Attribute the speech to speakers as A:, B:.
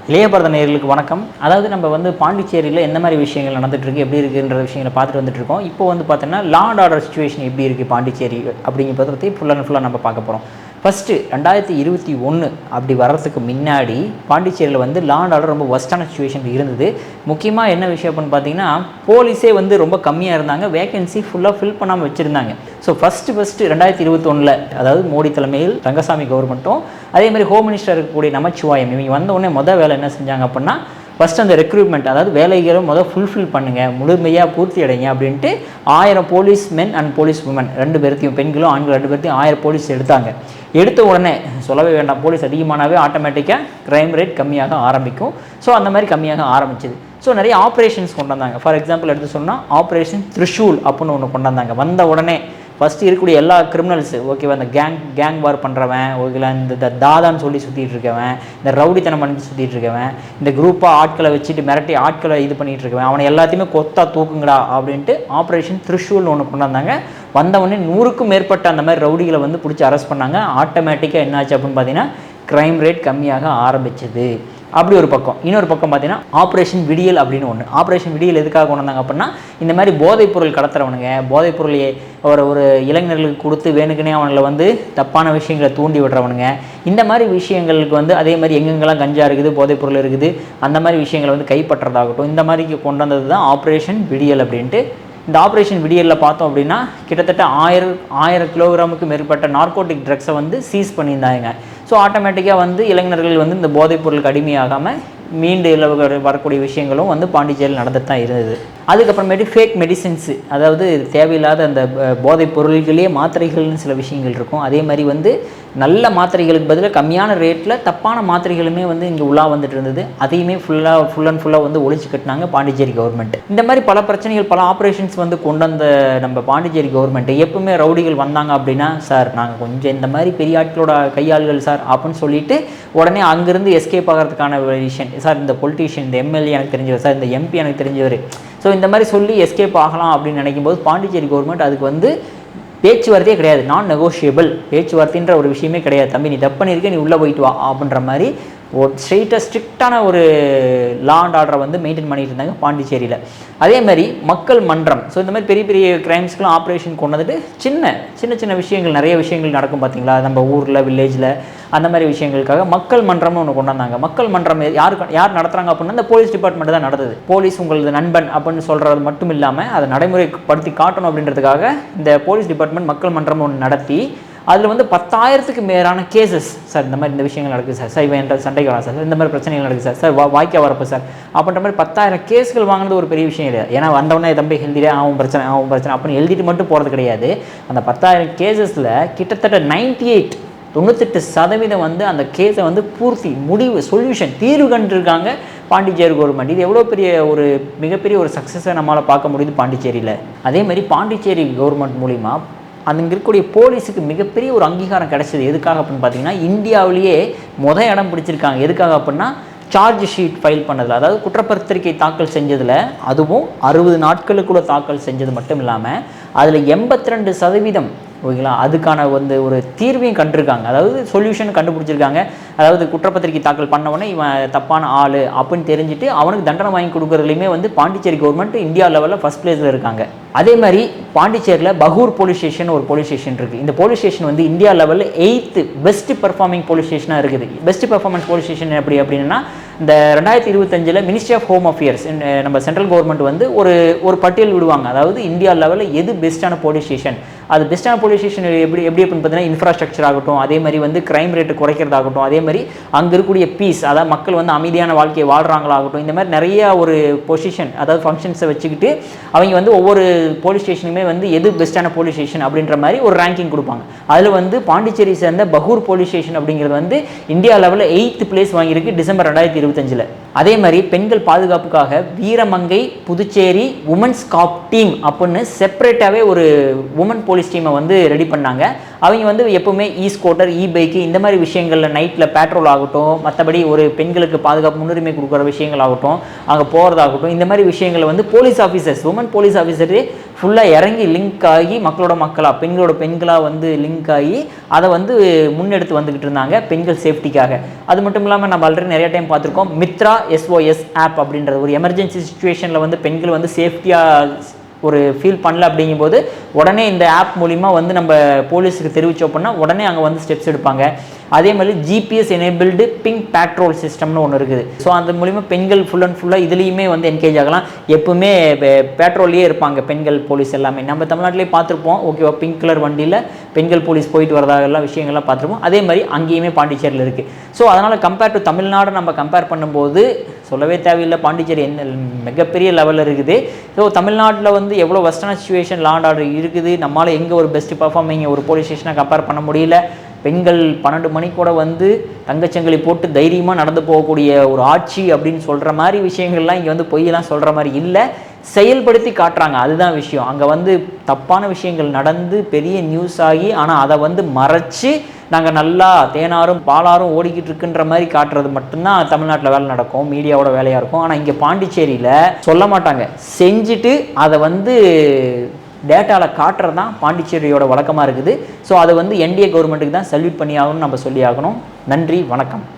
A: இளைய பாரத நேயர்களுக்கு வணக்கம். அதாவது நம்ம வந்து பாண்டிச்சேரியில் எந்த மாதிரி விஷயங்கள் நடந்துட்டுருக்கு, எப்படி இருக்குன்ற விஷயங்களை பார்த்துட்டு வந்துட்டுருக்கோம். இப்போ வந்து பார்த்தோன்னா லா அண்ட் ஆர்டர் சிச்சுவேஷன் எப்படி இருக்குது பாண்டிச்சேரி அப்படிங்கிறத பற்றி ஃபுல்லாக நம்ம பார்க்க போகிறோம். ஃபஸ்ட்டு 2021 அப்படி வர்றதுக்கு முன்னாடி பாண்டிச்சேரியில் வந்து லா அண்ட் ஆர்டர் ரொம்ப ஒஸ்டான சிச்சுவேஷன் இருந்தது. முக்கியமாக என்ன விஷயம் அப்படின்னு பார்த்தீங்கன்னா, போலீஸே வந்து ரொம்ப கம்மியாக இருந்தாங்க, வேகன்சி ஃபுல்லாக ஃபில் பண்ணாமல் வச்சுருந்தாங்க. ஸோ ஃபஸ்ட்டு 2021 அதாவது மோடி தலைமையில் ரங்கசாமி கவர்மெண்ட்டும் அதேமாதிரி ஹோம் மினிஸ்டர் இருக்கக்கூடிய நமச்சிவாயம் இவங்க வந்த உடனே வேலை என்ன செஞ்சாங்க அப்படின்னா, ஃபஸ்ட் அந்த ரெக்ரூட்மெண்ட் அதாவது வேலைகளும் ஃபுல்ஃபில் பண்ணுங்கள், முழுமையாக பூர்த்தி அடைங்க அப்படின்ட்டு 1000 police men and police women 2 பேர்த்தையும், பெண்களும் ஆண்கள் 2 பேர்த்தையும் 1000 போலீஸ் எடுத்தாங்க. எடுத்த உடனே சொல்லவே வேண்டாம், போலீஸ் அதிகமானாவே ஆட்டோமேட்டிக்காக க்ரைம் ரேட் கம்மியாக ஆரம்பிக்கும். ஸோ அந்த மாதிரி கம்மியாக ஆரம்பிச்சிது. ஸோ நிறைய ஆப்ரேஷன்ஸ் கொண்டு வந்தாங்க. ஃபார் எக்ஸாம்பிள் எடுத்து சொன்னால் ஆப்ரேஷன் த்ரிஷூல் அப்படின்னு ஒன்று கொண்டு வந்தாங்க. வந்த உடனே ஃபஸ்ட்டு இருக்கக்கூடிய எல்லா கிரிமினல்ஸு ஓகேவா, இந்த கேங் வார் பண்ணுறவன், ஓகேங்களா, இந்த தாதான்னு சொல்லி சுற்றிட்டு இருக்கவன், இந்த ரவுடித்தனம் பண்ணி சுற்றிட்டு இருக்கவன், இந்த குரூப்பாக ஆட்களை வச்சுட்டு மிரட்டி ஆட்களை இது பண்ணிகிட்டு இருக்கவன், அவனை எல்லாத்தையுமே கொத்தா தூக்குங்கடா அப்படின்ட்டு ஆப்ரேஷன் த்ரிஷூல்னு ஒன்று கொண்டு வந்தாங்க. வந்தவொடனே 100க்கும் மேற்பட்ட அந்த மாதிரி ரவுடிகளை வந்து பிடிச்சி அரெஸ்ட் பண்ணாங்க. ஆட்டோமேட்டிக்காக என்னாச்சு அப்படின்னு பார்த்தீங்கன்னா, க்ரைம் ரேட் கம்மியாக ஆரம்பிச்சது. அப்படி ஒரு பக்கம். இன்னொரு பக்கம் பார்த்தீங்கன்னா ஆப்ரேஷன் விடியல் அப்படின்னு ஒன்று. ஆப்ரேஷன் விடியல் எதுக்காக கொண்டு வந்தாங்க அப்படின்னா, இந்த மாதிரி போதைப்பொருள் கடத்துறவனுங்க, போதைப்பொருளையே ஒரு இளைஞர்களுக்கு கொடுத்து வேணுக்குனே அவங்களை வந்து தப்பான விஷயங்களை தூண்டி விடுறவனுங்க, இந்த மாதிரி விஷயங்களுக்கு வந்து அதே மாதிரி எங்கெங்கெல்லாம் கஞ்சா இருக்குது, போதைப்பொருள் இருக்குது, அந்த மாதிரி விஷயங்களை வந்து கைப்பற்றதாகட்டும், இந்த மாதிரி கொண்டு வந்தது தான் ஆப்ரேஷன் விடியல் அப்படின்ட்டு. இந்த ஆப்ரேஷன் விடியலில் பார்த்தோம் அப்படின்னா கிட்டத்தட்ட 1000 கிலோகிராமுக்கு மேற்பட்ட நார்கோட்டிக் ட்ரக்ஸை வந்து சீஸ் பண்ணியிருந்தாங்க. ஸோ ஆட்டோமேட்டிக்காக வந்து இளைஞர்கள் வந்து இந்த போதைப்பொருளுக்கு அடிமையாகாமல் மீண்டு வரக்கூடிய விஷயங்களும் வந்து பாண்டிச்சேரியில் நடந்துட்டு தான் இருந்தது. அதுக்கப்புறமேட்டு ஃபேக் மெடிசின்ஸு, அதாவது தேவையில்லாத அந்த போதைப் பொருள்களே மாத்திரைகள்னு சில விஷயங்கள் இருக்கும். அதே மாதிரி வந்து நல்ல மாத்திரைகளுக்கு பதிலாக கம்மியான ரேட்டில் தப்பான மாத்திரைகளுமே வந்து இங்கே உள்ளா வந்துட்டு இருந்தது. அதையுமே ஃபுல் அண்ட் ஃபுல்லாக வந்து ஒழிச்சு கட்டினாங்க பாண்டிச்சேரி கவர்மெண்ட். இந்த மாதிரி பல பிரச்சனைகள், பல ஆப்ரேஷன்ஸ் வந்து கொண்டு வந்த நம்ம பாண்டிச்சேரி கவர்மெண்ட் எப்பவுமே ரவுடிகள் வந்தாங்க அப்படின்னா, சார் நாங்கள் கொஞ்சம் இந்த மாதிரி பெரிய ஆட்களோட கையாள்கள் சார் அப்படின்னு சொல்லிட்டு உடனே அங்கேருந்து எஸ்கேப் ஆகிறதுக்கான விஷயம், சார் இந்த பொலிட்டீஷியன், இந்த எம்எல்ஏ எனக்கு தெரிஞ்சவர், சார் இந்த எம்பி எனக்கு தெரிஞ்சவர், ஸோ இந்த மாதிரி சொல்லி எஸ்கேப் ஆகலாம் அப்படின்னு நினைக்கும் போது பாண்டிச்சேரி கவர்மெண்ட் அதுக்கு வந்து பேச்சுவார்த்தையே கிடையாது, நான் நெகோஷியபிள் பேச்சுவார்த்தைன்ற ஒரு விஷயமே கிடையாது, தம்பி நீ தப்பு பண்ணியிருக்க, நீ உள்ளே போயிட்டு வா அப்படின்ற மாதிரி ஒரு ஸ்ட்ரிக்டான ஒரு லா அண்ட் ஆர்டரை வந்து மெயின்டைன் பண்ணிட்டு இருந்தாங்க பாண்டிச்சேரியில். அதே மாதிரி மக்கள் மன்றம், ஸோ இந்த மாதிரி பெரிய பெரிய கிரைம்ஸ்க்குலாம் ஆப்ரேஷன் கொண்டு வந்துட்டு சின்ன விஷயங்கள், நிறைய விஷயங்கள் நடக்கும் பார்த்தீங்களா நம்ம ஊரில், வில்லேஜில், அந்த மாதிரி விஷயங்களுக்காக மக்கள் மன்றம்னு ஒன்று கொண்டு வந்தாங்க. மக்கள் மன்றம் யார் நடத்துகிறாங்க அப்படின்னா இந்த போலீஸ் டிபார்ட்மெண்ட் தான் நடத்துது. போலீஸ் உங்களது நண்பன் அப்படின்னு சொல்கிறது மட்டும் இல்லாமல் அதை நடைமுறைப்படுத்தி காட்டணும் அப்படின்றதுக்காக இந்த போலீஸ் டிபார்ட்மெண்ட் மக்கள் மன்றம் ஒன்று நடத்தி அதில் வந்து 10,000க்கு மேலான கேசஸ், சார் இந்த மாதிரி இந்த விஷயங்கள் நடக்குது சார் இவன் என்ற சண்டைக்கு வரா சார், இந்த மாதிரி பிரச்சனைகள் நடக்குது சார் வாய்க்கா வரப்போ சார் அப்படின்ற மாதிரி 10,000 கேஸ்கள் வாங்கினது ஒரு பெரிய விஷயம் இல்லை. ஏன்னா வந்தவொடனே தம்பி எழுதிட்டே அவன் பிரச்சனை அப்படின்னு எழுதிட்டு மட்டும் போகிறது கிடையாது. அந்த 10,000 கேசஸில் கிட்டத்தட்ட 98% வந்து அந்த கேஸை வந்து பூர்த்தி, முடிவு, சொல்யூஷன், தீர்வு கண்டிருக்காங்க பாண்டிச்சேரி கவர்மெண்ட். இது எவ்வளோ பெரிய ஒரு மிகப்பெரிய ஒரு சக்ஸஸை நம்மளால் பார்க்க முடியுது பாண்டிச்சேரியில். அதே மாதிரி பாண்டிச்சேரி கவர்மெண்ட் மூலிமா அங்கே இருக்கக்கூடிய போலீஸுக்கு மிகப்பெரிய ஒரு அங்கீகாரம் கிடைச்சது. எதுக்காக அப்படின்னு பார்த்தீங்கன்னா, இந்தியாவிலேயே இடம் பிடிச்சிருக்காங்க. எதுக்காக அப்படின்னா சார்ஜ் ஷீட் ஃபைல் பண்ணதில், அதாவது குற்றப்பத்திரிகை தாக்கல் செஞ்சதில், அதுவும் 60 நாட்களுக்குள்ள தாக்கல் செஞ்சது மட்டும் இல்லாமல் அதில் 82% ஓகேங்களா அதுக்கான வந்து ஒரு தீர்வையும் கண்டிருக்காங்க, அதாவது சொல்யூஷன் கண்டுபிடிச்சிருக்காங்க. அதாவது குற்றப்பத்திரிகை தாக்கல் பண்ணவொடனே இவன் தப்பான ஆள் அப்படின்னு தெரிஞ்சுட்டு அவனுக்கு தண்டனை வாங்கி கொடுக்குறதுலையுமே வந்து பாண்டிச்சேரி கவர்மெண்ட் இந்தியா லெவலில் ஃபஸ்ட் பிளேஸில் இருக்காங்க. அதே மாதிரி பாண்டிச்சேரியில் பகூர் போலீஸ் ஸ்டேஷன் ஒரு போலீஸ் ஸ்டேஷன் இருக்குது. இந்த போலீஸ் ஸ்டேஷன் வந்து இந்தியா லெவலில் 8th பெஸ்ட் பெர்ஃபார்மிங் போலீஸ் ஸ்டேஷனாக இருக்குது. பெஸ்ட் பெர்ஃபார்மன்ஸ் போலீஸ் ஸ்டேஷன் அப்படின்னா இந்த 2025 மினிஸ்ட்ரி ஆஃப் ஹோம் அஃபேர்ஸ் நம்ம சென்ட்ரல் கவர்மெண்ட் வந்து ஒரு பட்டியல் விடுவாங்க. அதாவது இந்தியா லெவலில் எது பெஸ்ட்டான போலீஸ் ஸ்டேஷன், அது பெஸ்ட்டான போலீஸ் ஸ்டேஷன் எப்படி அப்படின்னு பார்த்தீங்கன்னா இன்ஃப்ராஸ்ட்ரக்சர் ஆகட்டும், அதே மாதிரி வந்து கிரைம் ரேட்டு குறைக்கிறதாகட்டும், அதே மாதிரி அங்கே இருக்கக்கூடிய பீஸ், அதாவது மக்கள் வந்து அமைதியான வாழ்க்கையை வாழ்கிறாங்களாகட்டும், இந்த மாதிரி நிறைய ஒரு பொசிஷன், அதாவது ஃபங்க்ஷன்ஸை வச்சுக்கிட்டு அவங்க வந்து ஒவ்வொரு போலீஸ் ஸ்டேஷனுமே வந்து எது பெஸ்ட்டான போலீஸ் ஸ்டேஷன் அப்படின்ற மாதிரி ஒரு ரேங்கிங் கொடுப்பாங்க. அதில் வந்து பாண்டிச்சேரி சேர்ந்த பகூர் போலீஸ் ஸ்டேஷன் அப்படிங்கிறது வந்து இந்தியா லெவலில் 8th பிளேஸ் வாங்கியிருக்கு டிசம்பர் 2025. அதே மாதிரி பெண்கள் பாதுகாப்புக்காக வீரமங்கை புதுச்சேரி உமன்ஸ் காப் டீம் அப்படின்னு செப்பரேட்டாகவே ஒரு உமன் போலீஸ் டீமை வந்து ரெடி பண்ணாங்க. அவங்க வந்து எப்பவுமே ஸ்கூட்டர், பைக்கு, இந்த மாதிரி விஷயங்களில் நைட்டில் பேட்ரோல் ஆகட்டும், மற்றபடி ஒரு பெண்களுக்கு பாதுகாப்பு முன்னுரிமை கொடுக்குற விஷயங்கள் ஆகட்டும், அங்கே போகிறதாகட்டும், இந்த மாதிரி விஷயங்களை வந்து போலீஸ் ஆஃபீஸர்ஸ், உமன் போலீஸ் ஆஃபீஸரே ஃபுல்லாக இறங்கி லிங்க் ஆகி மக்களோட மக்களாக பெண்களோட பெண்களாக வந்து லிங்க் ஆகி அதை வந்து முன்னெடுத்து வந்துக்கிட்டு இருந்தாங்க பெண்கள் சேஃப்டிக்காக. அது மட்டும் இல்லாமல் நம்ம ஆல்ரெடி நிறைய டைம் பார்த்துருக்கோம் மித்ரா SOS ஆப் அப்படின்றது. ஒரு எமர்ஜென்சி சுச்சுவேஷனில் வந்து பெண்கள் வந்து சேஃப்டியாக ஒரு ஃபீல் பண்ணல அப்படிங்கும்போது உடனே இந்த ஆப் மூலிமா வந்து நம்ம போலீஸுக்கு தெரிவித்தோம் அப்படின்னா உடனே அங்கே வந்து ஸ்டெப்ஸ் எடுப்பாங்க. அதே மாதிரி GPS எனேபிள்டு பிங்க் பேட்ரோல் சிஸ்டம்னு ஒன்று இருக்குது. ஸோ அந்த மூலிமா பெண்கள் ஃபுல் அண்ட் ஃபுல்லாக இதுலேயுமே வந்து என்கேஜ் ஆகலாம். எப்பவுமே பேட்ரோல்லே இருப்பாங்க பெண்கள் போலீஸ் எல்லாமே. நம்ம தமிழ்நாட்டிலே பார்த்துருப்போம் ஓகேவா, பிங்க் கலர் வண்டியில் பெண்கள் போலீஸ் போயிட்டு வரதாக எல்லாம் விஷயங்கள்லாம் பார்த்துருப்போம். அதே மாதிரி அங்கேயுமே பாண்டிச்சேரியில் இருக்குது. ஸோ அதனால் கம்பேர் டு தமிழ்நாடு நம்ம கம்பேர் பண்ணும்போது சொல்லவே தேவையில்லை, பாண்டிச்சேரி என்ன மிகப்பெரிய லெவலில் இருக்குது. ஸோ தமிழ்நாட்டில் வந்து எவ்வளோ western situation law and order இருக்குது, நம்மளால் எங்கே ஒரு பெஸ்ட் பர்ஃபார்மிங் ஒரு போலீஸ் ஸ்டேஷனை கம்பேர் பண்ண முடியல. பெண்கள் 12 மணி கூட வந்து தங்கச்சங்கிலி போட்டு தைரியமாக நடந்து போகக்கூடிய ஒரு ஆட்சி அப்படின்னு சொல்கிற மாதிரி விஷயங்கள்லாம் இங்கே வந்து பொய்யெல்லாம் சொல்கிற மாதிரி இல்லை, செயல்படுத்தி காட்டுறாங்க. அதுதான் விஷயம். அங்கே வந்து தப்பான விஷயங்கள் நடந்து பெரிய நியூஸ் ஆகி ஆனால் அதை வந்து மறைச்சி நாங்கள் நல்லா தேனாரும் பாலாரும் ஓடிக்கிட்டு இருக்குன்ற மாதிரி காட்டுறது மட்டும்தான் தமிழ்நாட்டில் வேலை நடக்கும், மீடியாவோட வேலையாக இருக்கும். ஆனால் இங்கே பாண்டிச்சேரியில் சொல்ல மாட்டாங்க, செஞ்சுட்டு அதை வந்து டேட்டாவில் காட்டுறது தான் பாண்டிச்சேரியோட வழக்கமாக இருக்குது. ஸோ அது வந்து NDA கவர்மெண்ட்டுக்கு தான் சல்யூட் பண்ணி ஆகணும்னு நம்ம சொல்லி ஆகணும். நன்றி, வணக்கம்.